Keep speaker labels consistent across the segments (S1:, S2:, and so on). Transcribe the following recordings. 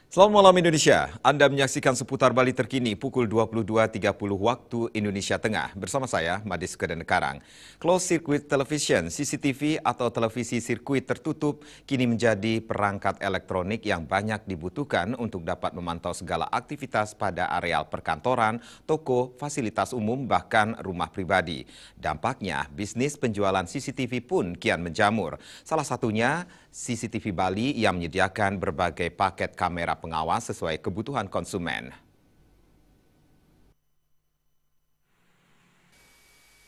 S1: Selamat malam Indonesia, Anda menyaksikan seputar Bali terkini pukul 22.30 waktu Indonesia Tengah bersama saya, Madis Kedenkarang. Closed Circuit Television, CCTV atau televisi sirkuit tertutup kini menjadi perangkat elektronik yang banyak dibutuhkan untuk dapat memantau segala aktivitas pada areal perkantoran, toko, fasilitas umum, bahkan rumah pribadi. Dampaknya, bisnis penjualan CCTV pun kian menjamur. Salah satunya CCTV Bali yang menyediakan berbagai paket kamera pengawas sesuai kebutuhan konsumen.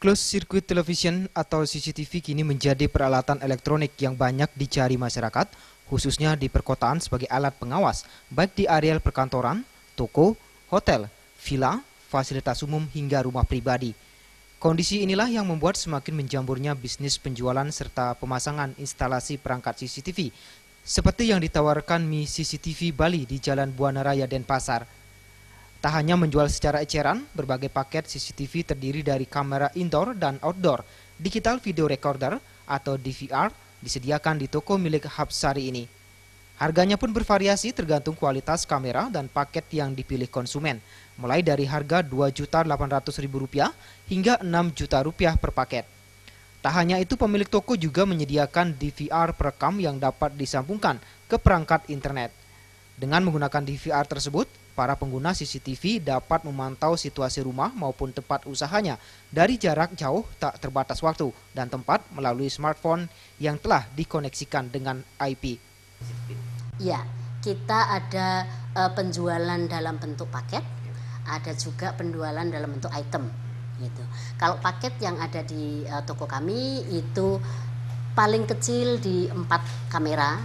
S2: Closed Circuit Television atau CCTV kini menjadi peralatan elektronik yang banyak dicari masyarakat, khususnya di perkotaan sebagai alat pengawas, baik di areal perkantoran, toko, hotel, villa, fasilitas umum hingga rumah pribadi. Kondisi inilah yang membuat semakin menjamurnya bisnis penjualan serta pemasangan instalasi perangkat CCTV, seperti yang ditawarkan Mi CCTV Bali di Jalan Buana Raya, Denpasar. Tak hanya menjual secara eceran, berbagai paket CCTV terdiri dari kamera indoor dan outdoor, digital video recorder atau DVR disediakan di toko milik Hapsari ini. Harganya pun bervariasi tergantung kualitas kamera dan paket yang dipilih konsumen, mulai dari harga Rp2.800.000 hingga Rp6 juta per paket. Tak hanya itu, pemilik toko juga menyediakan DVR perekam yang dapat disambungkan ke perangkat internet. Dengan menggunakan DVR tersebut, para pengguna CCTV dapat memantau situasi rumah maupun tempat usahanya dari jarak jauh tak terbatas waktu dan tempat melalui smartphone yang telah dikoneksikan dengan IP.
S3: Ya, kita ada penjualan dalam bentuk paket, ada juga penjualan dalam bentuk item. Gitu. Kalau paket yang ada di toko kami itu paling kecil di 4 kamera,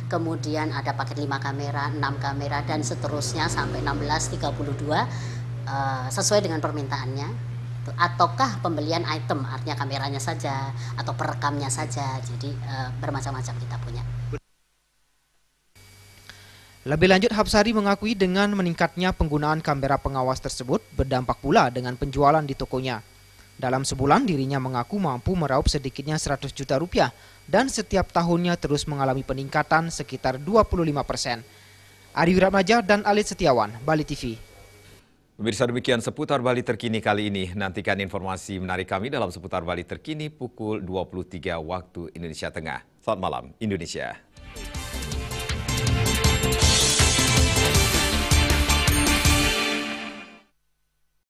S3: kemudian ada paket 5 kamera, 6 kamera dan seterusnya sampai 16, 32 sesuai dengan permintaannya. Ataukah pembelian item, artinya kameranya saja atau perekamnya saja. Jadi bermacam-macam kita punya.
S2: Lebih lanjut, Hapsari mengakui dengan meningkatnya penggunaan kamera pengawas tersebut berdampak pula dengan penjualan di tokonya. Dalam sebulan, dirinya mengaku mampu meraup sedikitnya Rp100 juta dan setiap tahunnya terus mengalami peningkatan sekitar 25%. Ari Wiratmaja dan Alit Setiawan, Bali TV.
S1: Pemirsa, demikian seputar Bali terkini kali ini. Nantikan informasi menarik kami dalam seputar Bali terkini pukul 23 waktu Indonesia Tengah. Selamat malam Indonesia.